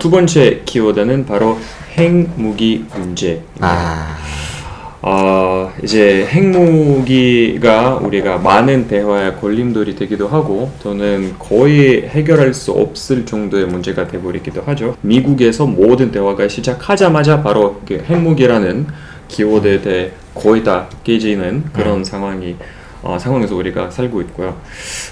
두 번째 키워드는 바로 핵무기 문제입니다. 이제 핵무기가 우리가 많은 대화의 걸림돌이 되기도 하고 또는 거의 해결할 수 없을 정도의 문제가 되어버리기도 하죠. 미국에서 모든 대화가 시작하자마자 바로 그 핵무기라는 키워드에 대해 거의 다 깨지는 그런 상황에서 우리가 살고 있고요.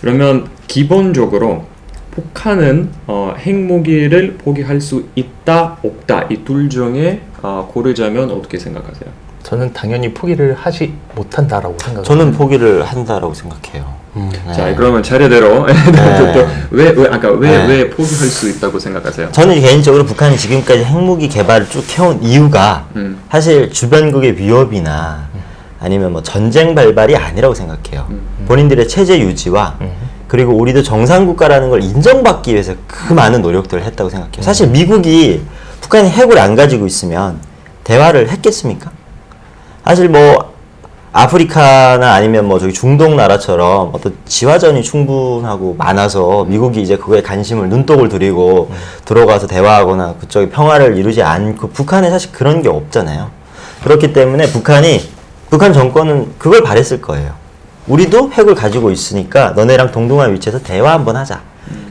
그러면 기본적으로 북한은 핵무기를 포기할 수 있다, 없다 이 둘 중에 고르자면 어떻게 생각하세요? 저는 당연히 포기를 하지 못한다라고 생각합니다. 저는 포기를 한다라고 생각해요. 네. 자, 그러면 차례대로 왜 포기할 수 있다고 생각하세요? 저는 개인적으로 북한이 지금까지 핵무기 개발을 쭉 해온 이유가 사실 주변국의 위협이나 아니면 뭐 전쟁 발발이 아니라고 생각해요. 본인들의 체제 유지와 그리고 우리도 정상국가라는 걸 인정받기 위해서 그 많은 노력들을 했다고 생각해요. 사실 미국이 북한이 핵을 안 가지고 있으면 대화를 했겠습니까? 사실 뭐 아프리카나 아니면 뭐 저기 중동 나라처럼 어떤 지화전이 충분하고 많아서 미국이 이제 그거에 관심을 눈독을 들이고 들어가서 대화하거나 그쪽에 평화를 이루지 않고 북한에 사실 그런 게 없잖아요. 그렇기 때문에 북한 정권은 그걸 바랬을 거예요. 우리도 핵을 가지고 있으니까 너네랑 동등한 위치에서 대화 한번 하자.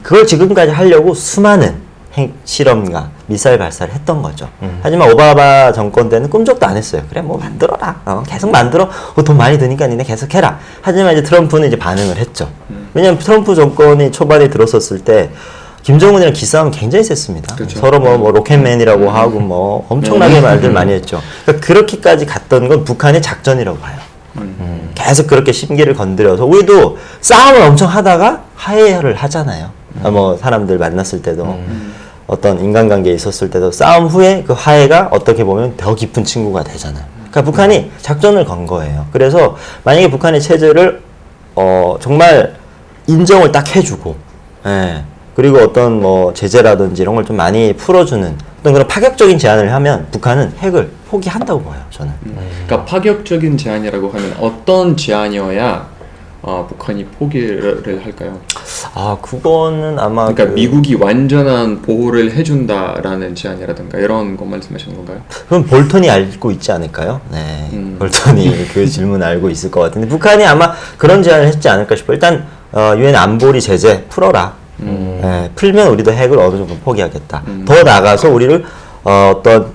그걸 지금까지 하려고 수많은 핵 실험과 미사일 발사를 했던 거죠. 하지만 오바마 정권 때는 꿈쩍도 안 했어요. 그래 뭐 만들어라. 계속 만들어. 돈 많이 드니까 니네 계속 해라. 하지만 이제 트럼프는 이제 반응을 했죠. 왜냐면 트럼프 정권이 초반에 들었었을 때 김정은이랑 기싸움이 굉장히 셌습니다. 그렇죠. 서로 뭐 로켓맨이라고 하고 뭐 엄청나게 말들 많이 했죠. 그러니까 그렇게까지 갔던 건 북한의 작전이라고 봐요. 계속 그렇게 심기를 건드려서 우리도 싸움을 엄청 하다가 화해를 하잖아요. 뭐 사람들 만났을 때도 어떤 인간관계에 있었을 때도 싸움 후에 그 화해가 어떻게 보면 더 깊은 친구가 되잖아요. 그러니까 북한이 작전을 건 거예요. 그래서 만약에 북한의 체제를 정말 인정을 딱 해주고, 예. 그리고 어떤 뭐 제재라든지 이런 걸 좀 많이 풀어주는 어떤 그런 파격적인 제안을 하면 북한은 핵을 포기한다고 봐요, 저는. 그러니까 파격적인 제안이라고 하면 어떤 제안이어야 북한이 포기를 할까요? 그거는 아마 그러니까 미국이 완전한 보호를 해준다라는 제안이라든가 이런 거 말씀하시는 건가요? 그럼 볼턴이 알고 있지 않을까요? 네, 볼턴이 그 질문 알고 있을 것 같은데 북한이 아마 그런 제안을 했지 않을까 싶어요. 일단 유엔 안보리 제재 풀어라. 네, 풀면 우리도 핵을 어느 정도 포기하겠다. 더 나아가서 우리를 어떤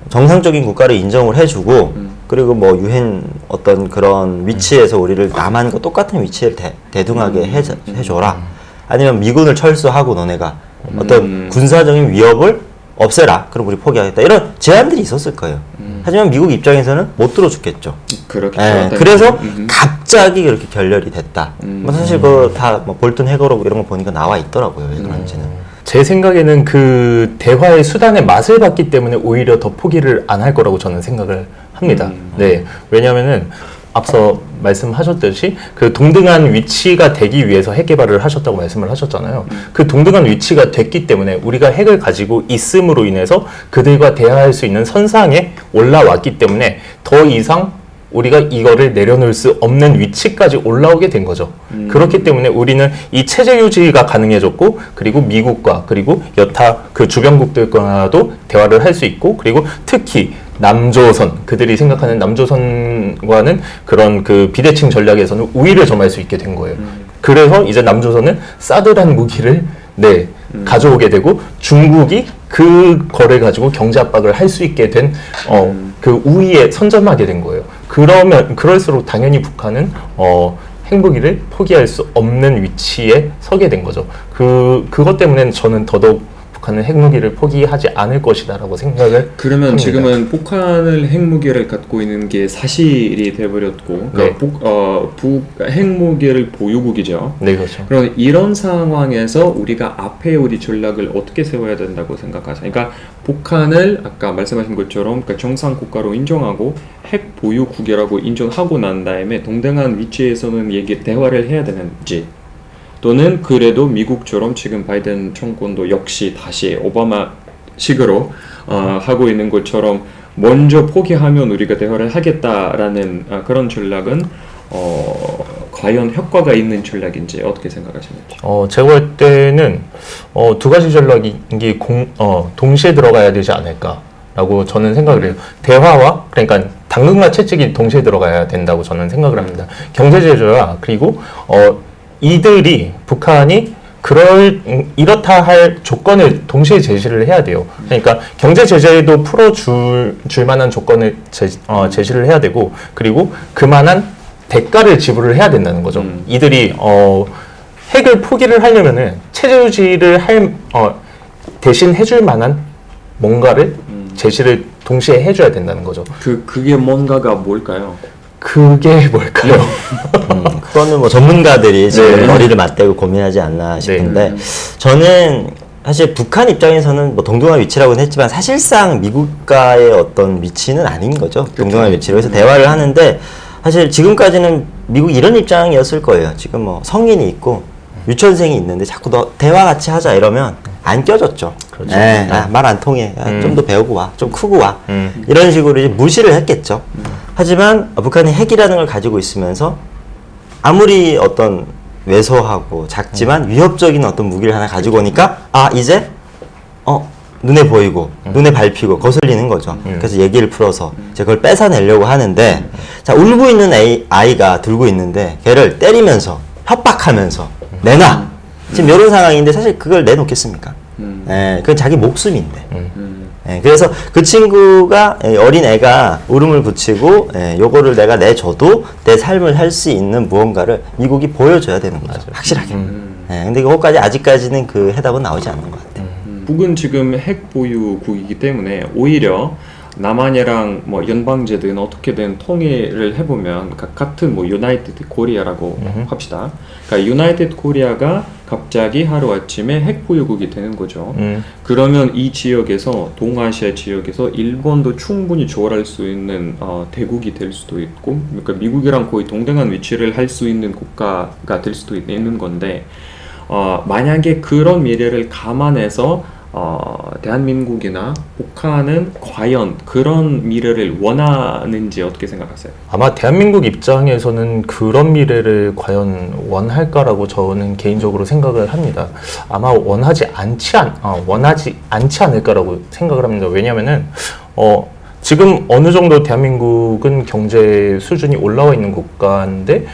정상적인 국가를 인정을 해주고 그리고 뭐 유엔 어떤 그런 위치에서 우리를 남한과 똑같은 위치에 대등하게 해줘라. 아니면 미군을 철수하고 너네가 어떤 군사적인 위협을 없애라. 그럼 우리 포기하겠다. 이런 제안들이 있었을 거예요. 하지만 미국 입장에서는 못 들어주겠죠. 그렇겠죠. 그래서 갑자기 그렇게 결렬이 됐다. 뭐 사실 다 뭐 볼턴 핵으로 이런 거 보니까 나와 있더라고요. 왜 그런지는. 제 생각에는 그 대화의 수단의 맛을 봤기 때문에 오히려 더 포기를 안 할 거라고 저는 생각을 합니다. 네, 왜냐하면은 앞서 말씀하셨듯이 그 동등한 위치가 되기 위해서 핵 개발을 하셨다고 말씀을 하셨잖아요. 그 동등한 위치가 됐기 때문에 우리가 핵을 가지고 있음으로 인해서 그들과 대화할 수 있는 선상에 올라왔기 때문에 더 이상 우리가 이거를 내려놓을 수 없는 위치까지 올라오게 된 거죠. 그렇기 때문에 우리는 이 체제 유지가 가능해졌고 그리고 미국과 그리고 여타 그 주변국들과도 대화를 할 수 있고 그리고 특히 남조선, 그들이 생각하는 남조선과는 그런 그 비대칭 전략에서는 우위를 점할 수 있게 된 거예요. 그래서 이제 남조선은 사드란 무기를 가져오게 되고 중국이 그거를 가지고 경제 압박을 할 수 있게 된 그 우위에 선점하게 된 거예요. 그럴수록 당연히 북한은 핵무기를 포기할 수 없는 위치에 서게 된 거죠. 그것 때문에 저는 더더욱 북한은 핵무기를 포기하지 않을 것이다라고 생각을 그러면 합니다. 지금은 북한을 핵무기를 갖고 있는 게 사실이 돼버렸고 그러니까 핵무기를 보유국이죠. 네, 그렇죠. 그럼 이런 상황에서 우리가 앞에 우리 전략을 어떻게 세워야 된다고 생각하세요? 그러니까 북한을 아까 말씀하신 것처럼 그러니까 정상 국가로 인정하고 핵 보유국이라고 인정하고 난 다음에 동등한 위치에서는 대화를 해야 되는지 또는 그래도 미국처럼 지금 바이든 정권도 역시 다시 오바마식으로 하고 있는 것처럼 먼저 포기하면 우리가 대화를 하겠다라는 그런 전략은 과연 효과가 있는 전략인지 어떻게 생각하시는지? 제가 볼 때는 두 가지 전략이 동시에 들어가야 되지 않을까라고 저는 생각을 해요. 대화와 그러니까 당근과 채찍이 동시에 들어가야 된다고 저는 생각을 합니다. 경제 제재와 그리고 이들이 북한이 이렇다 할 조건을 동시에 제시를 해야 돼요. 그러니까 경제 제재도 풀어줄 만한 조건을 제시를 해야 되고 그리고 그만한 대가를 지불을 해야 된다는 거죠. 이들이 핵을 포기를 하려면은 체제 유지를 대신 해줄 만한 뭔가를 제시를 동시에 해줘야 된다는 거죠. 그게 뭔가가 뭘까요? 그게 뭘까요? 그거는 뭐 전문가들이 지금 머리를 맞대고 고민하지 않나 싶은데 저는 사실 북한 입장에서는 뭐 동등한 위치라고는 했지만 사실상 미국과의 어떤 위치는 아닌 거죠. 동등한 위치로 해서 대화를 하는데 사실 지금까지는 미국이 이런 입장이었을 거예요. 지금 뭐 성인이 있고 유치원생이 있는데 자꾸 너 대화 같이 하자 이러면 안 껴줬죠. 그렇죠. 말 안 통해. 좀 더 배우고 와. 좀 크고 와. 이런 식으로 이제 무시를 했겠죠. 하지만 북한이 핵이라는 걸 가지고 있으면서 아무리 어떤 왜소하고 작지만 위협적인 어떤 무기를 하나 가지고 오니까 이제 눈에 보이고 눈에 밟히고 거슬리는 거죠. 그래서 얘기를 풀어서 이제 그걸 뺏어내려고 하는데 자 울고 있는 아이가 들고 있는데 걔를 때리면서 협박하면서 내놔. 지금 이런 상황인데 사실 그걸 내놓겠습니까? 그건 자기 목숨인데. 그래서 그 친구가 어린 애가 울음을 붙이고 요거를 내가 내줘도 내 삶을 살 수 있는 무언가를 미국이 보여줘야 되는 거죠. 확실하게. 근데 그것까지 아직까지는 그 해답은 나오지 않는 것 같아요. 북은 지금 핵 보유국이기 때문에 오히려 남한이랑 뭐 연방제든 어떻게든 통일을 해보면 같은 뭐 유나이티드 코리아라고 합시다. 그러니까 유나이티드 코리아가 갑자기 하루아침에 핵 보유국이 되는 거죠. 그러면 이 지역에서 동아시아 지역에서 일본도 충분히 조율할 수 있는 대국이 될 수도 있고 그러니까 미국이랑 거의 동등한 위치를 할 수 있는 국가가 될 수도 있는 건데 만약에 그런 미래를 감안해서 대한민국이나 북한은 과연 그런 미래를 원하는지 어떻게 생각하세요? 아마 대한민국 입장에서는 그런 미래를 과연 원할까라고 저는 개인적으로 생각을 합니다. 아마 원하지 않지 않을까라고 생각을 합니다. 왜냐면은 지금 어느 정도 대한민국은 경제 수준이 올라와 있는 국가인데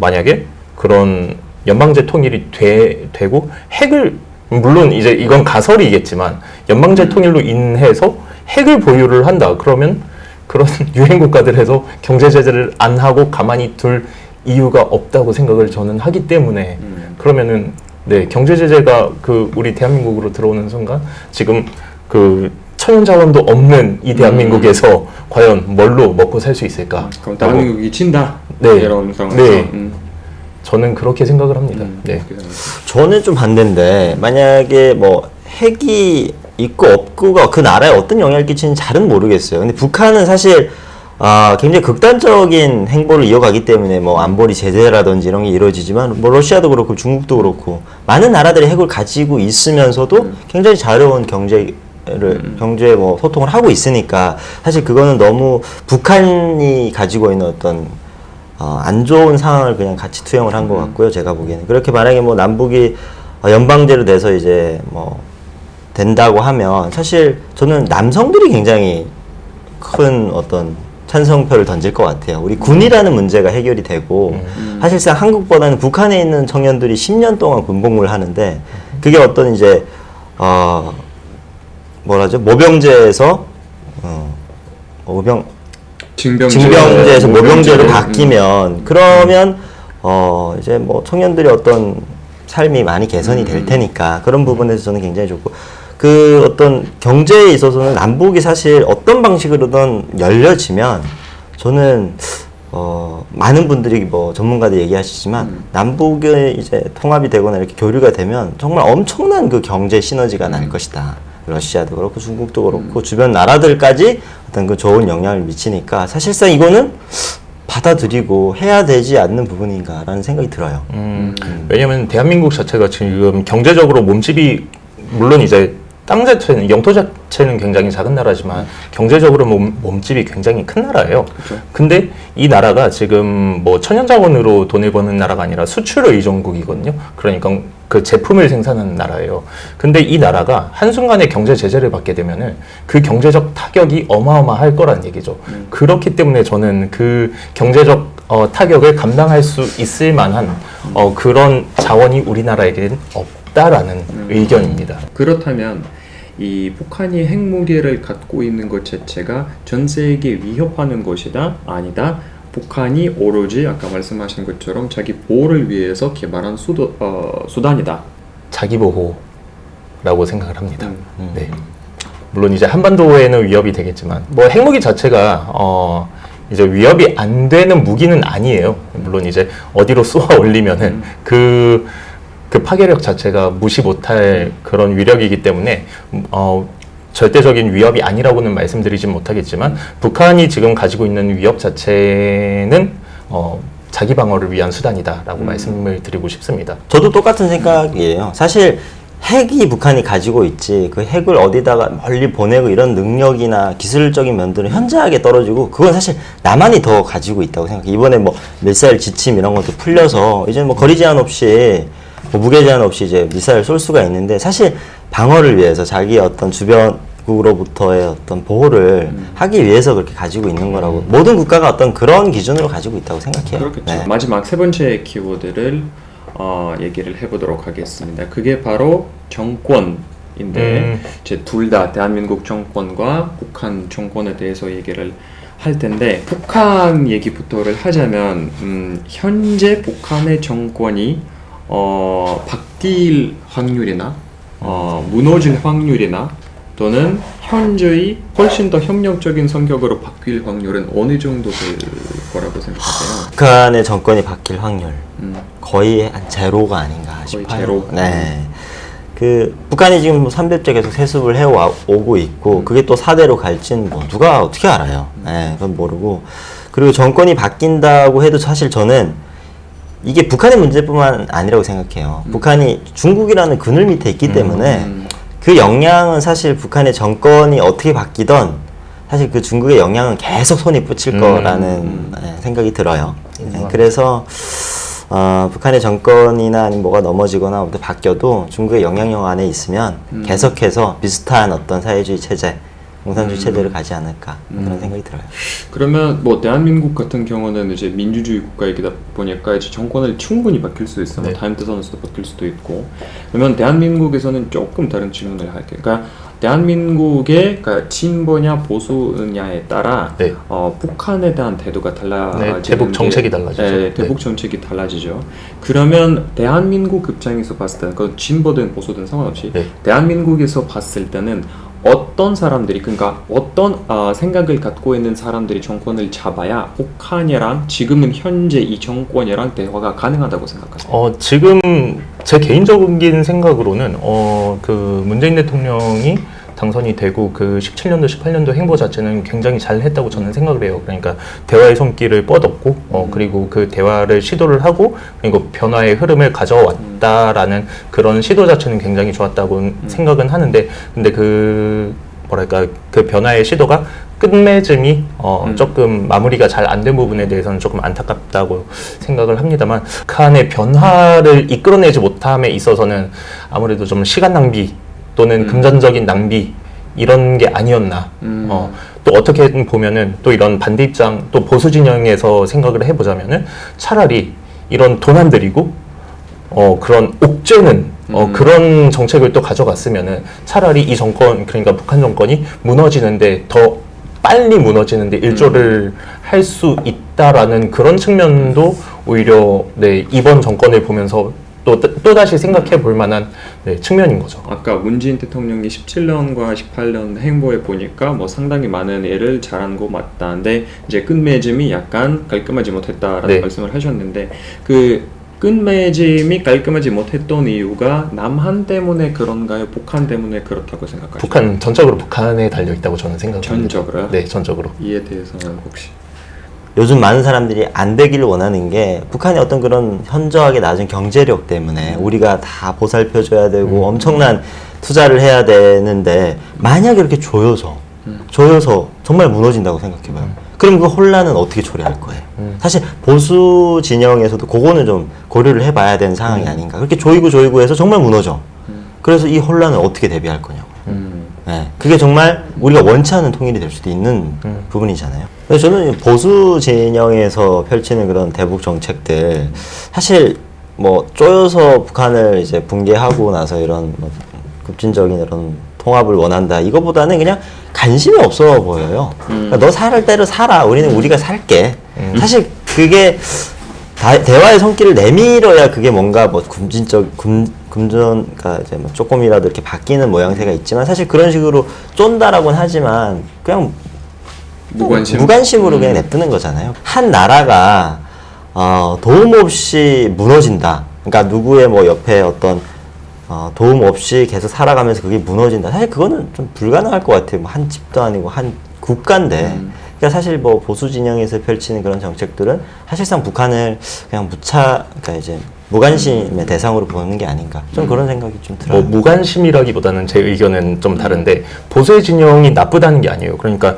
만약에 그런 연방제 통일이 되고 핵을 물론 이제 이건 가설이겠지만 연방제 통일로 인해서 핵을 보유를 한다. 그러면 그런 유행 국가들에서 경제 제재를 안 하고 가만히 둘 이유가 없다고 생각을 저는 하기 때문에 그러면은 경제 제재가 우리 대한민국으로 들어오는 순간 지금 천연 자원도 없는 이 대한민국에서 과연 뭘로 먹고 살 수 있을까? 그럼 대한민국이 친다. 네. 이런 상황에서. 저는 그렇게 생각을 합니다. 저는 좀 반대인데 만약에 뭐 핵이 있고 없고가 그 나라에 어떤 영향을 끼치는지 잘은 모르겠어요. 근데 북한은 사실 굉장히 극단적인 행보를 이어가기 때문에 뭐 안보리 제재라든지 이런 게 이루어지지만 뭐 러시아도 그렇고 중국도 그렇고 많은 나라들이 핵을 가지고 있으면서도 굉장히 자유로운 경제 뭐 소통을 하고 있으니까 사실 그거는 너무 북한이 가지고 있는 어떤 안 좋은 상황을 그냥 같이 투영을 한 것 같고요. 제가 보기에는 그렇게 만약에 뭐 남북이 연방제로 돼서 이제 뭐 된다고 하면 사실 저는 남성들이 굉장히 큰 어떤 찬성표를 던질 것 같아요. 우리 군이라는 문제가 해결이 되고 사실상 한국보다는 북한에 있는 청년들이 10년 동안 군복무를 하는데 그게 어떤 이제 모병제에서 징병제에서 모병제로 바뀌면 그러면 이제 뭐 청년들이 어떤 삶이 많이 개선이 될 테니까 그런 부분에서 저는 굉장히 좋고 그 어떤 경제에 있어서는 남북이 사실 어떤 방식으로든 열려지면 저는 많은 분들이 뭐 전문가들 얘기하시지만 남북이 이제 통합이 되거나 이렇게 교류가 되면 정말 엄청난 그 경제 시너지가 날 것이다. 러시아도 그렇고 중국도 그렇고 주변 나라들까지 어떤 그 좋은 영향을 미치니까 사실상 이거는 받아들이고 해야 되지 않는 부분인가라는 생각이 들어요. 왜냐면 대한민국 자체가 지금 경제적으로 몸집이 물론 이제 땅 자체는 영토 자체는 굉장히 작은 나라지만 경제적으로 몸집이 굉장히 큰 나라예요. 그렇죠. 근데 이 나라가 지금 뭐 천연자원으로 돈을 버는 나라가 아니라 수출 의존국이거든요. 그러니까 그 제품을 생산하는 나라예요. 근데 이 나라가 한순간에 경제 제재를 받게 되면은 그 경제적 타격이 어마어마할 거란 얘기죠. 그렇기 때문에 저는 그 경제적 타격을 감당할 수 있을 만한 그런 자원이 우리나라에게는 없다라는 의견입니다. 그렇다면 이 북한이 핵무기를 갖고 있는 것 자체가 전 세계에 위협하는 것이다? 아니다? 북한이 오로지 아까 말씀하신 것처럼 자기 보호를 위해서 개발한 수단이다. 자기 보호라고 생각을 합니다. 네. 물론 이제 한반도에는 위협이 되겠지만 뭐 핵무기 자체가 이제 위협이 안 되는 무기는 아니에요. 물론 이제 어디로 쏘아 올리면은 그 파괴력 자체가 무시 못할 그런 위력이기 때문에 절대적인 위협이 아니라고는 말씀드리진 못하겠지만 북한이 지금 가지고 있는 위협 자체는 자기 방어를 위한 수단이다라고 말씀을 드리고 싶습니다. 저도 똑같은 생각이에요. 사실 핵이 북한이 가지고 있지 그 핵을 어디다가 멀리 보내고 이런 능력이나 기술적인 면들은 현저하게 떨어지고 그건 사실 남한이 더 가지고 있다고 생각해요. 이번에 뭐 미사일 지침 이런 것도 풀려서 이제 뭐 거리 제한 없이 뭐 무게 제한 없이 이제 미사일 쏠 수가 있는데 사실 방어를 위해서 자기 어떤 주변국으로부터의 어떤 보호를 하기 위해서 그렇게 가지고 있는 거라고 모든 국가가 어떤 그런 기준으로 가지고 있다고 생각해요. 그렇겠죠. 네. 마지막 세 번째 키워드를 얘기를 해보도록 하겠습니다. 그게 바로 정권인데 이제 둘 다 대한민국 정권과 북한 정권에 대해서 얘기를 할 텐데 북한 얘기부터를 하자면 현재 북한의 정권이 바뀔 확률이나 무너질 확률이나 또는 현재의 훨씬 더 협력적인 성격으로 바뀔 확률은 어느 정도 될 거라고 생각하세요? 북한의 정권이 바뀔 확률 거의 한 제로가 아닌가 거의 싶어요. 제로? 네. 그 북한이 지금 뭐 3대째 계속 세습을 해오고 있고 그게 또 4대로 갈지는 뭐 누가 어떻게 알아요. 네, 그건 모르고 그리고 정권이 바뀐다고 해도 사실 저는 이게 북한의 문제뿐만 아니라고 생각해요. 북한이 중국이라는 그늘 밑에 있기 때문에 그 영향은 사실 북한의 정권이 어떻게 바뀌던 사실 그 중국의 영향은 계속 손이 뻗칠 거라는 생각이 들어요. 네, 그래서 북한의 정권이나 아니면 뭐가 넘어지거나 아무튼 바뀌어도 중국의 영향력 안에 있으면 계속해서 비슷한 어떤 사회주의 체제, 공산주의 체제를 가지 않을까 그런 생각이 들어요. 그러면 뭐 대한민국 같은 경우는 이제 민주주의 국가이다 보니까 이제 정권을 충분히 바뀔 수 있어. 네. 타임대선에서도 바뀔 수도 있고. 그러면 대한민국에서는 조금 다른 질문을 할게요. 그러니까 대한민국의 그러니까 진보냐 보수냐에 따라 네. 북한에 대한 태도가 달라지는 대북 정책이 달라지죠. 네, 대북 정책이 달라지죠. 그러면 대한민국 입장에서 봤을 때는 그 진보든 보수든 상관없이 네. 대한민국에서 봤을 때는 어떤 사람들이 그러니까 어떤 생각을 갖고 있는 사람들이 정권을 잡아야 북한이랑 지금은 현재 이 정권이랑 대화가 가능하다고 생각하세요? 지금 제 개인적인 생각으로는 그 문재인 대통령이 당선이 되고 그 17년도, 18년도 행보 자체는 굉장히 잘 했다고 저는 생각을 해요. 그러니까 대화의 손길을 뻗었고 그리고 그 대화를 시도를 하고 그리고 변화의 흐름을 가져왔다라는 그런 시도 자체는 굉장히 좋았다고 생각은 하는데 근데 그 뭐랄까 그 변화의 시도가 끝맺음이 조금 마무리가 잘 안 된 부분에 대해서는 조금 안타깝다고 생각을 합니다만 북한의 변화를 이끌어내지 못함에 있어서는 아무래도 좀 시간 낭비 또는 금전적인 낭비 이런 게 아니었나. 또 어떻게 보면은 또 이런 반대 입장 또 보수 진영에서 생각을 해보자면은 차라리 이런 돈 안 들이고 그런 옥죄는 그런 정책을 또 가져갔으면은 차라리 이 정권 그러니까 북한 정권이 무너지는데 더 빨리 무너지는데 일조를 할 수 있다라는 그런 측면도 오히려 네, 이번 정권을 보면서 또다시 생각해 볼 만한 네, 측면인 거죠. 아까 문재인 대통령이 17년과 18년 행보에 보니까 뭐 상당히 많은 일을 잘한 거 맞다는데 이제 끝맺음이 약간 깔끔하지 못했다라는 네. 말씀을 하셨는데 그 끝맺음이 깔끔하지 못했던 이유가 남한 때문에 그런가요? 북한 때문에 그렇다고 생각하세요? 북한 전적으로 북한에 달려 있다고 저는 생각합니다. 전적으로요? 네, 전적으로. 이에 대해서는 혹시? 요즘 많은 사람들이 안 되기를 원하는 게 북한의 어떤 그런 현저하게 낮은 경제력 때문에 우리가 다 보살펴줘야 되고 엄청난 투자를 해야 되는데 만약에 이렇게 조여서 정말 무너진다고 생각해봐요. 그럼 그 혼란은 어떻게 처리할 거예요? 사실 보수 진영에서도 그거는 좀 고려를 해봐야 되는 상황이 아닌가. 그렇게 조이고 해서 정말 무너져. 그래서 이 혼란을 어떻게 대비할 거냐고. 네, 그게 정말 우리가 원치 않는 통일이 될 수도 있는 부분이잖아요. 그래서 저는 보수 진영에서 펼치는 그런 대북 정책들 사실 뭐 쪼여서 북한을 이제 붕괴하고 나서 이런 뭐 급진적인 이런 통합을 원한다 이거보다는 그냥 관심이 없어 보여요. 그러니까 너 살 대로 살아. 우리는 우리가 살게. 사실 그게 대화의 손길을 내밀어야 그게 뭔가 뭐 그러니까 이제 뭐 조금이라도 이렇게 바뀌는 모양새가 있지만 사실 그런 식으로 쫀다라고는 하지만 그냥 무관심으로 그냥 냅두는 거잖아요. 한 나라가 도움 없이 무너진다. 그러니까 누구의 뭐 옆에 어떤 도움 없이 계속 살아가면서 그게 무너진다. 사실 그거는 좀 불가능할 것 같아요. 뭐 한 집도 아니고 한 국가인데. 그러니까 사실 뭐 보수 진영에서 펼치는 그런 정책들은 사실상 북한을 그냥 그러니까 이제 무관심의 대상으로 보는 게 아닌가. 좀 그런 생각이 좀 들어요. 뭐 무관심이라기보다는 제 의견은 좀 다른데 보수의 진영이 나쁘다는 게 아니에요. 그러니까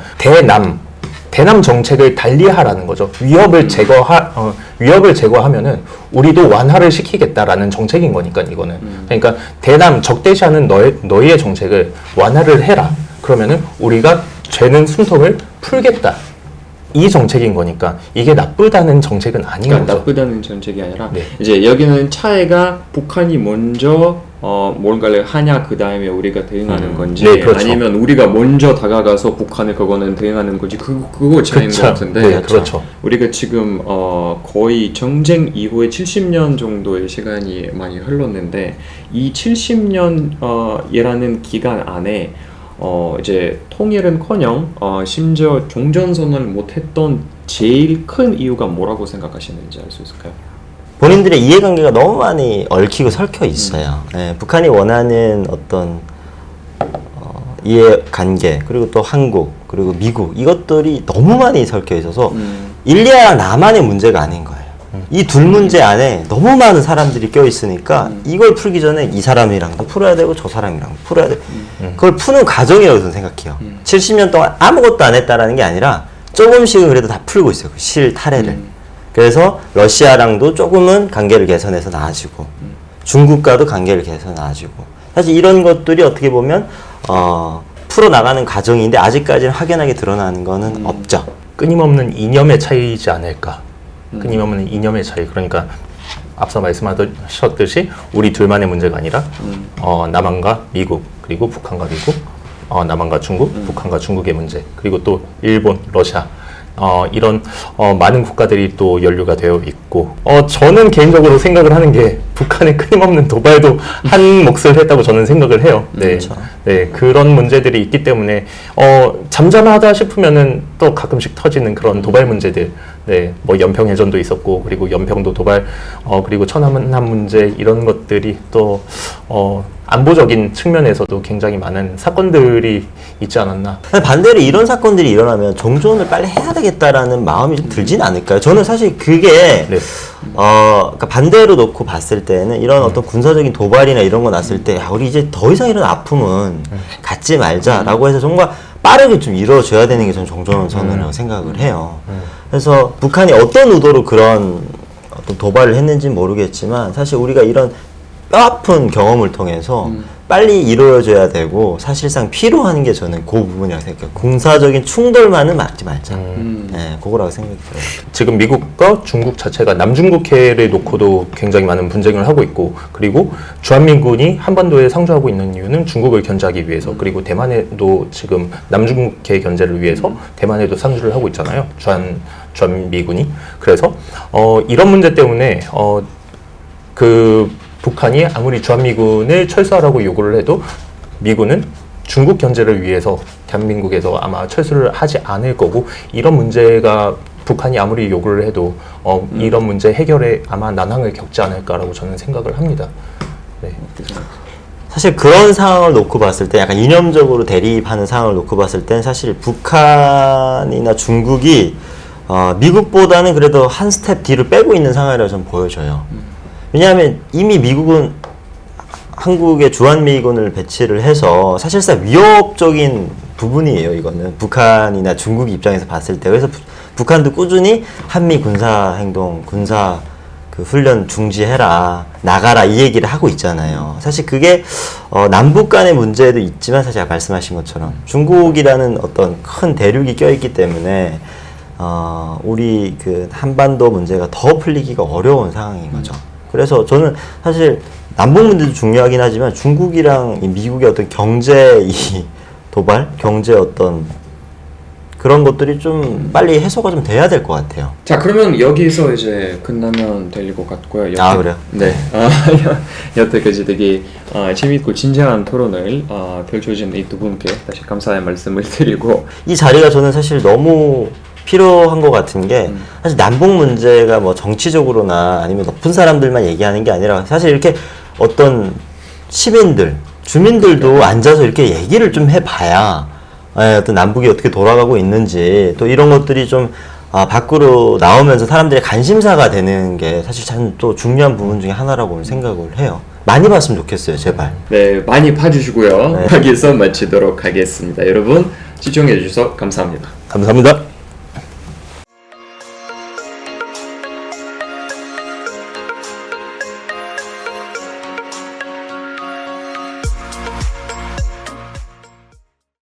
대남 정책을 달리하라는 거죠. 위협을 제거하면은 우리도 완화를 시키겠다라는 정책인 거니까 이거는. 그러니까 대남 적대시하는 너희의 정책을 완화를 해라. 그러면은 우리가 죄는 숨통을 풀겠다. 이 정책인 거니까 이게 나쁘다는 정책은 아닌 그러니까 거죠. 나쁘다는 정책이 아니라 네. 이제 여기는 차이가 북한이 먼저 뭔가를 하냐 그 다음에 우리가 대응하는 건지 네, 그렇죠. 아니면 우리가 먼저 다가가서 북한에 그거는 대응하는 건지 그거 차이인 것 같은데 네, 그렇죠. 우리가 지금 거의 정쟁 이후에 70년 정도의 시간이 많이 흘렀는데 이 70년이라는 기간 안에 이제 통일은커녕 심지어 종전선언을 못했던 제일 큰 이유가 뭐라고 생각하시는지 알 수 있을까요? 본인들의 이해관계가 너무 많이 얽히고 설켜 있어요. 예, 북한이 원하는 어떤 이해관계 그리고 또 한국 그리고 미국 이것들이 너무 많이 설켜 있어서 일리아랑 나만의 문제가 아닌 거예요. 이 둘 문제 안에 너무 많은 사람들이 껴 있으니까 이걸 풀기 전에 이 사람이랑도 풀어야 되고 저 사람이랑도 풀어야 되고 그걸 푸는 과정이라고 저는 생각해요. 70년 동안 아무것도 안 했다라는 게 아니라 조금씩은 그래도 다 풀고 있어요. 그 실타래를. 그래서 러시아랑도 조금은 관계를 개선해서 나아지고 중국과도 관계를 개선해서 나아지고 사실 이런 것들이 어떻게 보면 풀어나가는 과정인데 아직까지는 확연하게 드러나는 거는 없죠. 끊임없는 이념의 차이이지 않을까. 끊임없는 이념의 차이. 그러니까 앞서 말씀하셨듯이 우리 둘만의 문제가 아니라 남한과 미국 그리고 북한과 미국, 남한과 중국, 북한과 중국의 문제 그리고 또 일본, 러시아 이런 많은 국가들이 또 연루가 되어 있고 저는 개인적으로 생각을 하는 게 북한의 끊임없는 도발도 한 몫을 했다고 저는 생각을 해요. 네, 그렇죠. 네 그런 문제들이 있기 때문에 잠잠하다 싶으면은 또 가끔씩 터지는 그런 도발 문제들. 네, 뭐 연평해전도 있었고 그리고 연평도 도발 그리고 천안함 문제 이런 것들이 또 안보적인 측면에서도 굉장히 많은 사건들이 있지 않았나. 반대로 이런 사건들이 일어나면 종전을 빨리 해야 되겠다라는 마음이 좀 들진 않을까요? 저는 사실 그게 네. 그러니까 반대로 놓고 봤을 때는 이런 어떤 군사적인 도발이나 이런 거 났을 때 우리 이제 더 이상 이런 아픔은 갖지 말자라고 해서 정말 빠르게 좀 이루어져야 되는 게 저는 종전선언이라고 생각을 해요. 그래서 북한이 어떤 의도로 그런 어떤 도발을 했는지는 모르겠지만 사실 우리가 이런 뼈아픈 경험을 통해서 빨리 이루어져야 되고 사실상 필요한 게 저는 그 부분이라고 생각해요. 군사적인 충돌만은 막지 말자. 네, 그거라고 생각이 들어요. 지금 미국과 중국 자체가 남중국해를 놓고도 굉장히 많은 분쟁을 하고 있고 그리고 주한미군이 한반도에 상주하고 있는 이유는 중국을 견제하기 위해서 그리고 대만에도 지금 남중국해 견제를 위해서 대만에도 상주를 하고 있잖아요. 주한미군이. 그래서 이런 문제 때문에 북한이 아무리 주한미군을 철수하라고 요구를 해도 미군은 중국 견제를 위해서 대한민국에서 아마 철수를 하지 않을 거고 이런 문제가 북한이 아무리 요구를 해도 이런 문제 해결에 아마 난항을 겪지 않을까라고 저는 생각을 합니다. 네. 사실 그런 상황을 놓고 봤을 때 약간 이념적으로 대립하는 상황을 놓고 봤을 땐 사실 북한이나 중국이 미국보다는 그래도 한 스텝 뒤를 빼고 있는 상황이라고 좀 보여져요. 왜냐하면 이미 미국은 한국에 주한미군을 배치를 해서 사실상 위협적인 부분이에요. 이거는 북한이나 중국 입장에서 봤을 때. 그래서 북한도 꾸준히 한미 군사 행동, 군사 그 훈련 중지해라, 나가라 이 얘기를 하고 있잖아요. 사실 그게 남북 간의 문제도 있지만 사실 아까 말씀하신 것처럼 중국이라는 어떤 큰 대륙이 껴있기 때문에 우리 그 한반도 문제가 더 풀리기가 어려운 상황인 거죠. 그래서 저는 사실 남북 문제도 중요하긴 하지만 중국이랑 이 미국의 어떤 경제 이 도발, 경제 어떤 그런 것들이 좀 빨리 해소가 좀 돼야 될 것 같아요. 자, 그러면 여기서 이제 끝나면 될 것 같고요. 아, 그래요? 네. 여태까지 되게 재밌고 진지한 토론을 펼쳐준 이 두 분께 다시 감사의 말씀을 드리고, 이 자리가 저는 사실 너무 필요한 것 같은 게 사실 남북 문제가 뭐 정치적으로나 아니면 높은 사람들만 얘기하는 게 아니라 사실 이렇게 어떤 시민들, 주민들도 앉아서 이렇게 얘기를 좀 해봐야 어떤 남북이 어떻게 돌아가고 있는지 또 이런 것들이 좀 밖으로 나오면서 사람들의 관심사가 되는 게 사실 참 또 중요한 부분 중에 하나라고 생각을 해요. 많이 봤으면 좋겠어요, 제발. 네, 많이 봐주시고요. 네. 여기서 마치도록 하겠습니다. 여러분 시청해 주셔서 감사합니다. 감사합니다.